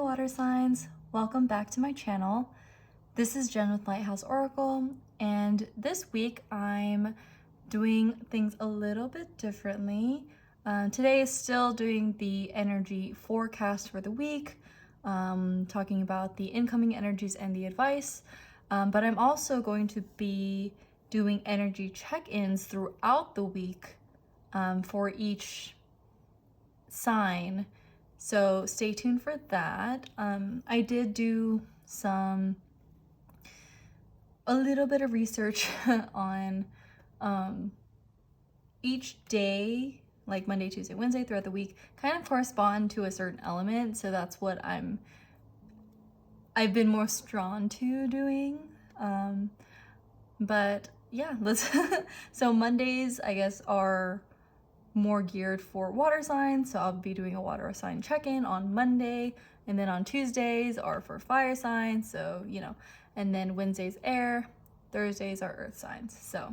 water signs, welcome back to my channel. This is Jen with Lighthouse Oracle, and this week I'm doing things a little bit differently. Today is still doing the energy forecast for the week, talking about the incoming energies and the advice, but I'm also going to be doing energy check-ins throughout the week for each sign. So stay tuned for that. I did do a little bit of research on each day, like Monday, Tuesday, Wednesday throughout the week, kind of correspond to a certain element. So that's what I've been most drawn to doing. But yeah, so Mondays, I guess, are more geared for water signs, so I'll be doing a water sign check-in on Monday, and then on Tuesdays are for fire signs, so and then Wednesdays air, Thursdays are earth signs. So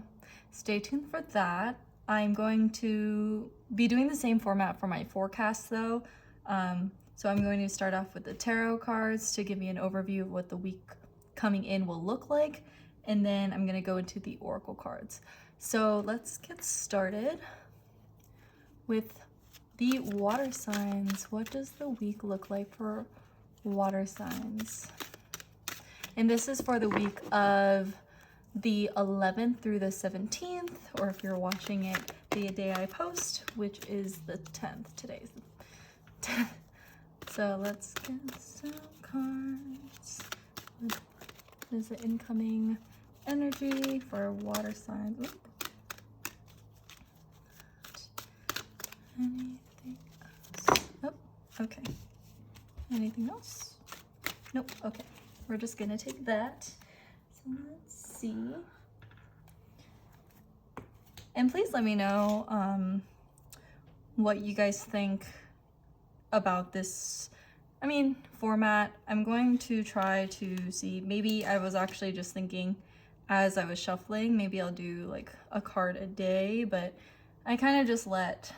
stay tuned for that. I'm going to be doing the same format for my forecast though. So I'm going to start off with the tarot cards to give me an overview of what the week coming in will look like, and then I'm going to go into the oracle cards. So let's get started with the water signs. What does the week look like for water signs? And this is for the week of the 11th through the 17th, or if you're watching it the day I post, which is the 10th. Today's the 10th. So let's get some cards. What is the incoming energy for water signs? Ooh. Anything else? Oh, okay. Anything else? Nope. Okay. We're just gonna take that. So let's see. And please let me know what you guys think about this, format. I'm going to try to see, maybe I was actually just thinking as I was shuffling, maybe I'll do like a card a day, but I kind of just let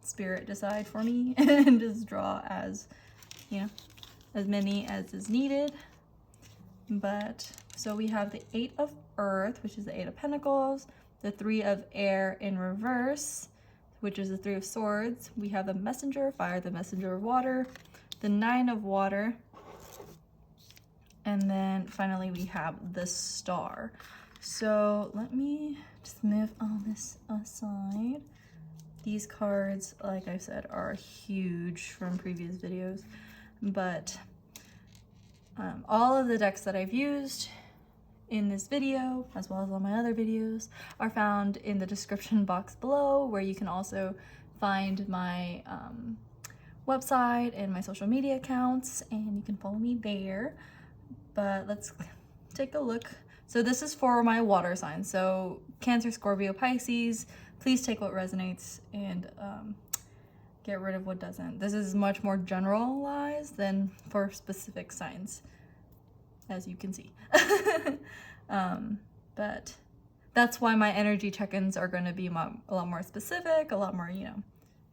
Spirit decide for me and just draw as many as is needed. But so we have the 8 of Earth, which is the 8 of Pentacles, the 3 of Air in reverse, which is the 3 of Swords. We have the Messenger of Fire, the Messenger of Water, the 9 of Water, and then finally we have the Star. So let me just move all this aside. These cards, like I said, are huge from previous videos, but all of the decks that I've used in this video, as well as all my other videos, are found in the description box below, where you can also find my website and my social media accounts, and you can follow me there. But let's take a look. So this is for my water signs. So Cancer, Scorpio, Pisces, please take what resonates and get rid of what doesn't. This is much more generalized than for specific signs, as you can see. But that's why my energy check-ins are going to be a lot more specific, a lot more,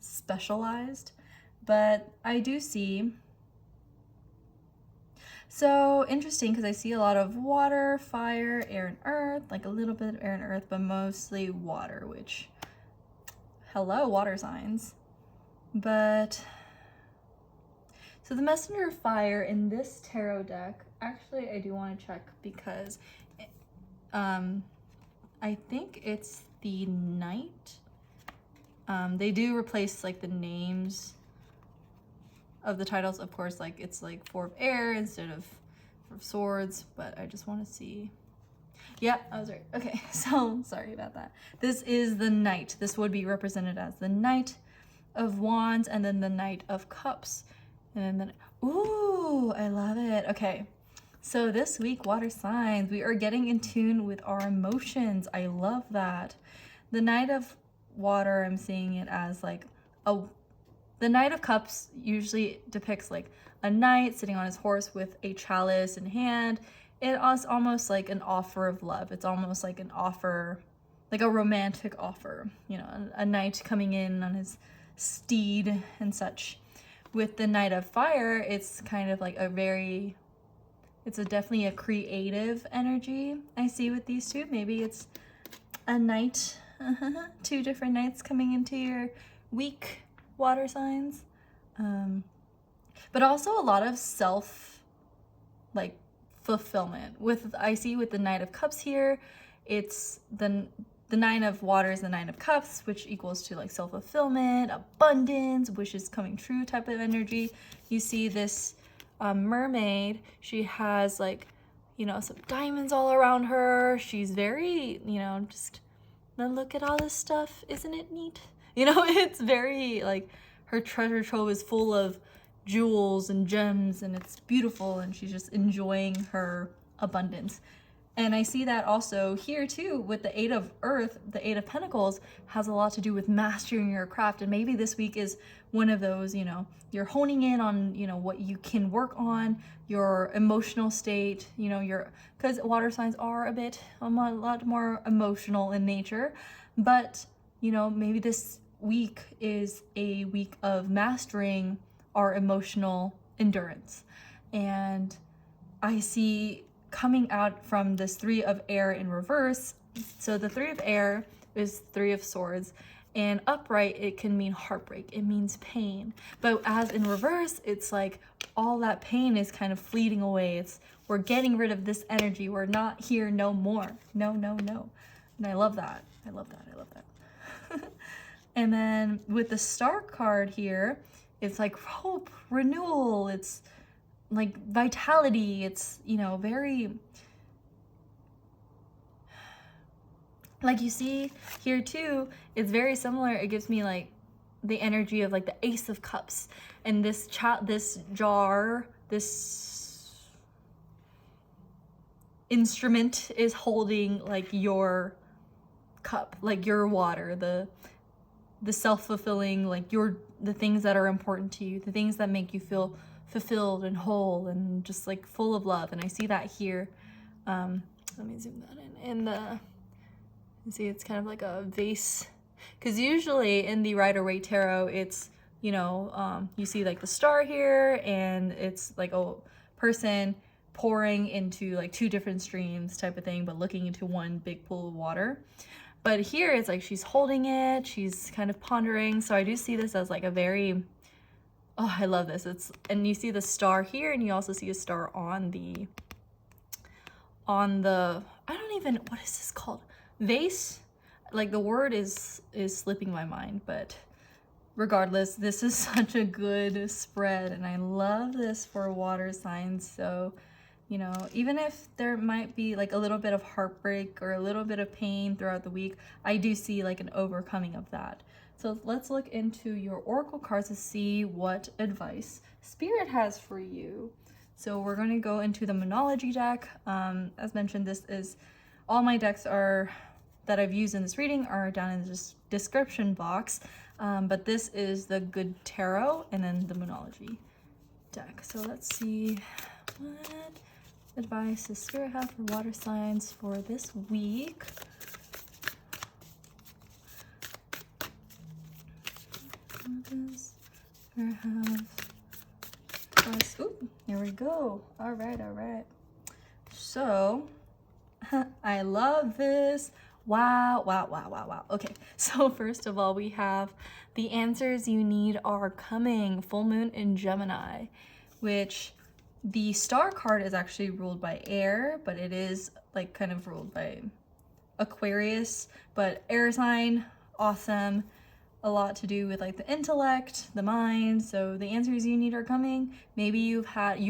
specialized. But I do see, so interesting, because I see a lot of water, fire, air, and earth, like a little bit of air and earth, but mostly water, which, hello, water signs. But, so the Messenger of Fire in this tarot deck, actually I do want to check, because I think it's the Knight. They do replace like the names of the titles, of course, like it's like 4 of Air instead of 4 of Swords, but I just want to see. Yeah, I was right. Okay, so sorry about that. This is the Knight. This would be represented as the Knight of Wands, and then the Knight of Cups, and then ooh, I love it. Okay, so this week, water signs, we are getting in tune with our emotions. I love that. The Knight of Water, I'm seeing it as like the Knight of Cups usually depicts like a knight sitting on his horse with a chalice in hand. It is almost like an offer of love. It's almost like an offer, like a romantic offer, a knight coming in on his steed and such. with the Knight of Fire, it's kind of like definitely a creative energy I see with these two. Maybe it's a knight, two different knights coming into your week, water signs. But also a lot of like fulfillment. I see with the Knight of Cups here, it's the Nine of Waters, the Nine of Cups, which equals to like self-fulfillment, abundance, wishes coming true type of energy. You see this mermaid, she has like, you know, some diamonds all around her. She's very, you know, just look at all this stuff. Isn't it neat? You know, it's very like her treasure trove is full of jewels and gems, and it's beautiful, and she's just enjoying her abundance. And I see that also here too with the Eight of Earth. The Eight of Pentacles has a lot to do with mastering your craft. And maybe this week is one of those, you know, you're honing in on, you know, what you can work on, your emotional state, you know, because water signs are a lot more emotional in nature. But, you know, maybe this week is a week of mastering our emotional endurance. And I see coming out from this Three of Air in reverse. So the Three of Air is Three of Swords, and upright, it can mean heartbreak. It means pain. But as in reverse, it's like all that pain is kind of fleeting away. We're getting rid of this energy. We're not here no more. No, no, no. And I love that. I love that. I love that. And then with the Star card here, it's like hope, renewal. It's like vitality. It's, you know, very, like you see here too, it's very similar. It gives me like the energy of like the Ace of Cups, and this jar, this instrument is holding like your cup, like your water, the self-fulfilling, like the things that are important to you, the things that make you feel fulfilled and whole and just like full of love. And I see that here. Let me zoom that in. You see it's kind of like a vase, because usually in the Rider-Waite Tarot, it's, you know, you see like the star here, and it's like a person pouring into like two different streams type of thing, but looking into one big pool of water. But here it's like she's holding it, she's kind of pondering. So I do see this as like a very, oh, I love this. And you see the star here, and you also see a star on the, I don't even, what is this called? Vase? Like the word is slipping my mind, but regardless, this is such a good spread, and I love this for water signs. So, you know, even if there might be like a little bit of heartbreak or a little bit of pain throughout the week, I do see like an overcoming of that. So let's look into your oracle cards to see what advice Spirit has for you. So we're going to go into the Moonology deck. As mentioned, this is all my decks that I've used in this reading are down in the description box. But this is the Good Tarot and then the Moonology deck. So let's see what advice does Spirit have for water signs for this week. Ooh, here we go. All right. So, I love this. Wow. Okay, so first of all, we have the answers you need are coming. Full moon in Gemini, which the star card is actually ruled by air, but it is like kind of ruled by Aquarius, but air sign, awesome. A lot to do with like the intellect, the mind. So the answers you need are coming. Maybe you've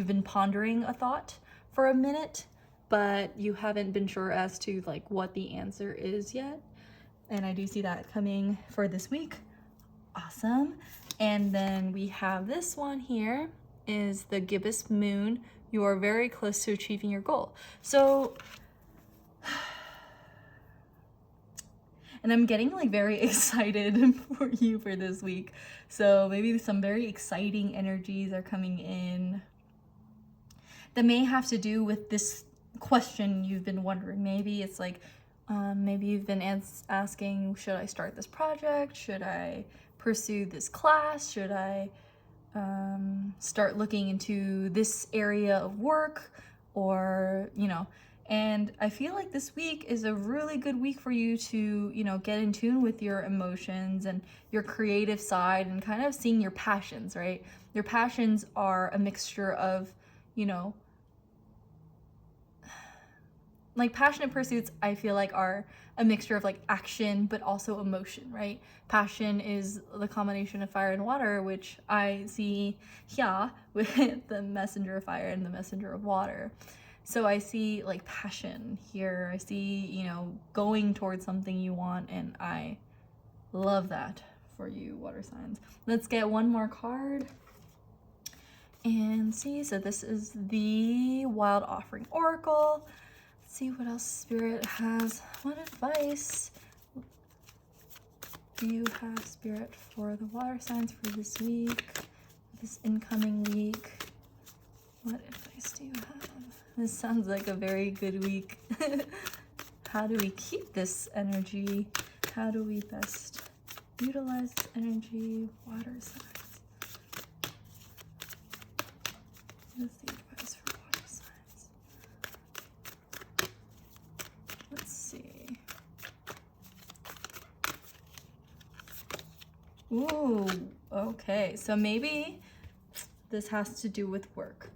been pondering a thought for a minute, but you haven't been sure as to like what the answer is yet. And I do see that coming for this week. Awesome. And then we have this one here is the gibbous moon. You are very close to achieving your goal. So, and I'm getting like very excited for you for this week. So maybe some very exciting energies are coming in that may have to do with this question you've been wondering. Maybe it's like, maybe you've been asking, should I start this project? Should I pursue this class? Should I start looking into this area of work, or, you know, and I feel like this week is a really good week for you to, you know, get in tune with your emotions and your creative side and kind of seeing your passions, right? Your passions are a mixture of, you know, like passionate pursuits, I feel like are a mixture of like action but also emotion, right? Passion is the combination of fire and water, which I see here with the messenger of fire and the messenger of water. So I see like passion here. I see, you know, going towards something you want, and I love that for you, water signs. Let's get one more card and see. So this is the Wild Offering Oracle. Let's see what else Spirit has. What advice do you have, Spirit, for the water signs for this week, this incoming week? What advice do you have? This sounds like a very good week. How do we keep this energy? How do we best utilize this energy? Water signs. What is the advice for water signs? Let's see. Ooh, okay. So maybe this has to do with work.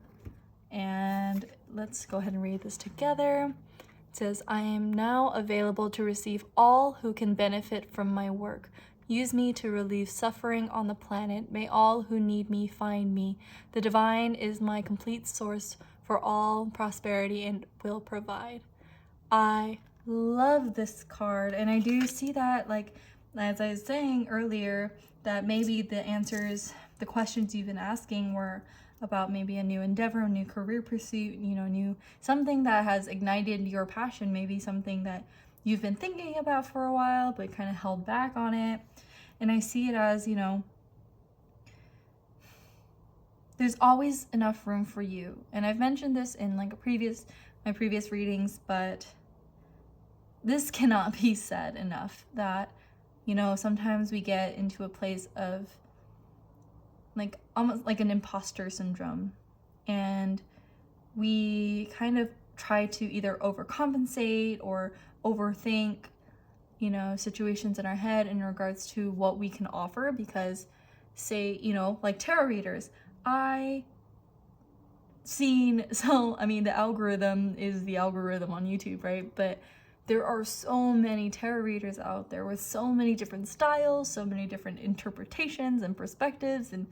And let's go ahead and read this together. It says, I am now available to receive all who can benefit from my work. Use me to relieve suffering on the planet. May all who need me find me. The divine is my complete source for all prosperity and will provide. I love this card, and I do see that, like, as I was saying earlier, that maybe the answers, the questions you've been asking were about maybe a new endeavor, a new career pursuit, you know, new something that has ignited your passion, maybe something that you've been thinking about for a while but kind of held back on it. And I see it as, you know, there's always enough room for you. And I've mentioned this in like my previous readings, but this cannot be said enough, that, you know, sometimes we get into a place of like almost like an imposter syndrome, and we kind of try to either overcompensate or overthink, you know, situations in our head in regards to what we can offer. Because, say, you know, like tarot readers, I mean, the algorithm is the algorithm on YouTube, right? But there are so many tarot readers out there with so many different styles, so many different interpretations and perspectives, and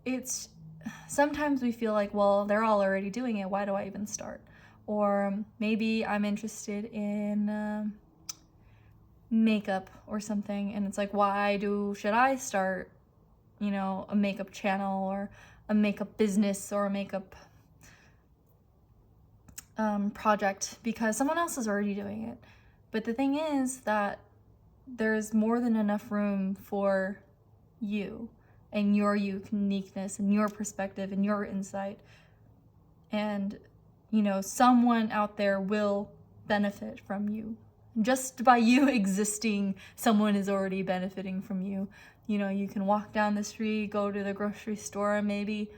it's sometimes we feel like, well, they're all already doing it, why do I even start? Or maybe I'm interested in makeup or something, and it's like, should I start, you know, a makeup channel or a makeup business or a makeup project because someone else is already doing it? But the thing is that there's more than enough room for you and your uniqueness and your perspective and your insight. And, you know, someone out there will benefit from you. Just by you existing, someone is already benefiting from you. You know, you can walk down the street, go to the grocery store, and maybe,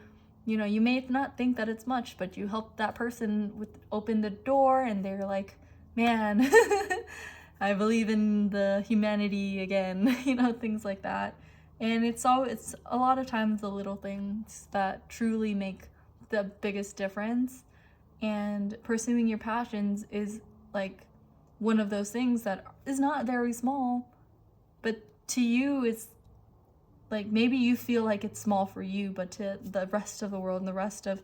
you know, you may not think that it's much, but you help that person open the door, and they're like, man, I believe in the humanity again, you know, things like that. And it's a lot of times the little things that truly make the biggest difference. And pursuing your passions is like one of those things that is not very small, but to you it's like, maybe you feel like it's small for you, but to the rest of the world and the rest of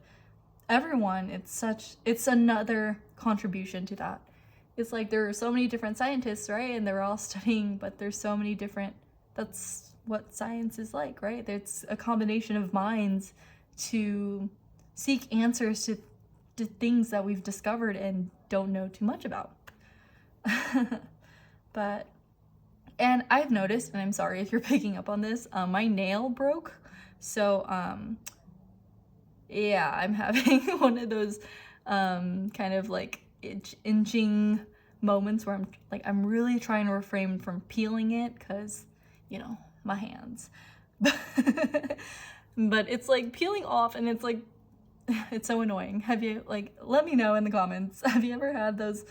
everyone, it's another contribution to that. It's like there are so many different scientists, right? And they're all studying, but there's so many different, that's what science is like, right? It's a combination of minds to seek answers to things that we've discovered and don't know too much about. But, and I've noticed, and I'm sorry if you're picking up on this, my nail broke. So, yeah, I'm having one of those kind of like inching moments where I'm really trying to refrain from peeling it because, you know, my hands. but it's like peeling off and it's like, it's so annoying. Have you, like, let me know in the comments. Have you ever had those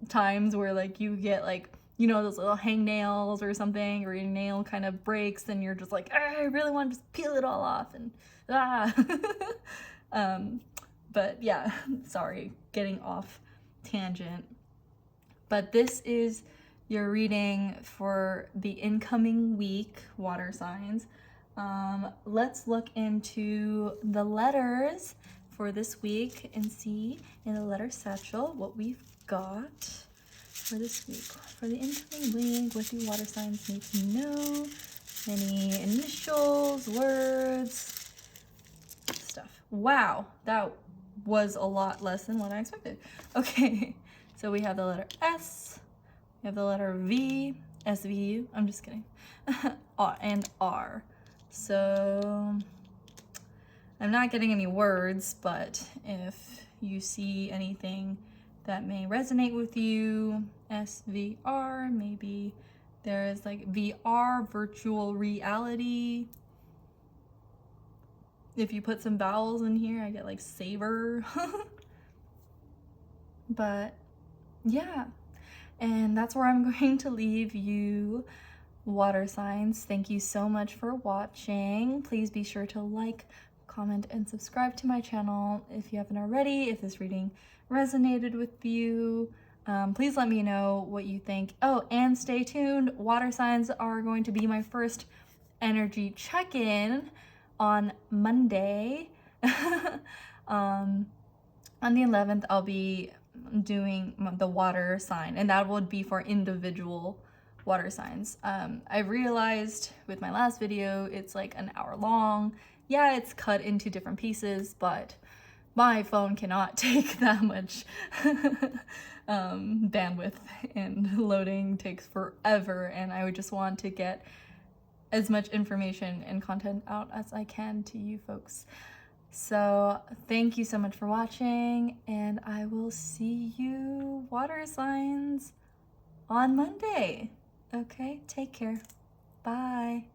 times where like you get like, you know, those little hangnails or something, or your nail kind of breaks and you're just like, I really want to just peel it all off and but yeah, sorry, getting off tangent. But this is your reading for the incoming week, water signs. Let's look into the letters for this week and see in the letter satchel what we've got for this week. For the incoming week, what do water signs need to know? Any initials, words, stuff. Wow, that was a lot less than what I expected. Okay, so we have the letter S, we have the letter V, SVU, I'm just kidding, and R. So I'm not getting any words, but if you see anything that may resonate with you, SVR, maybe there is like VR, virtual reality. If you put some vowels in here, I get like saber. But yeah, and that's where I'm going to leave you, water signs. Thank you so much for watching. Please be sure to like, comment, and subscribe to my channel if you haven't already. If this reading resonated with you, please let me know what you think. Oh, and stay tuned. Water signs are going to be my first energy check-in on Monday. On the 11th, I'll be doing the water sign, and that would be for individual water signs. I realized with my last video, it's like an hour long. Yeah, it's cut into different pieces, but my phone cannot take that much bandwidth, and loading takes forever, and I would just want to get as much information and content out as I can to you folks. So thank you so much for watching, and I will see you, water signs, on Monday. Okay, take care. Bye.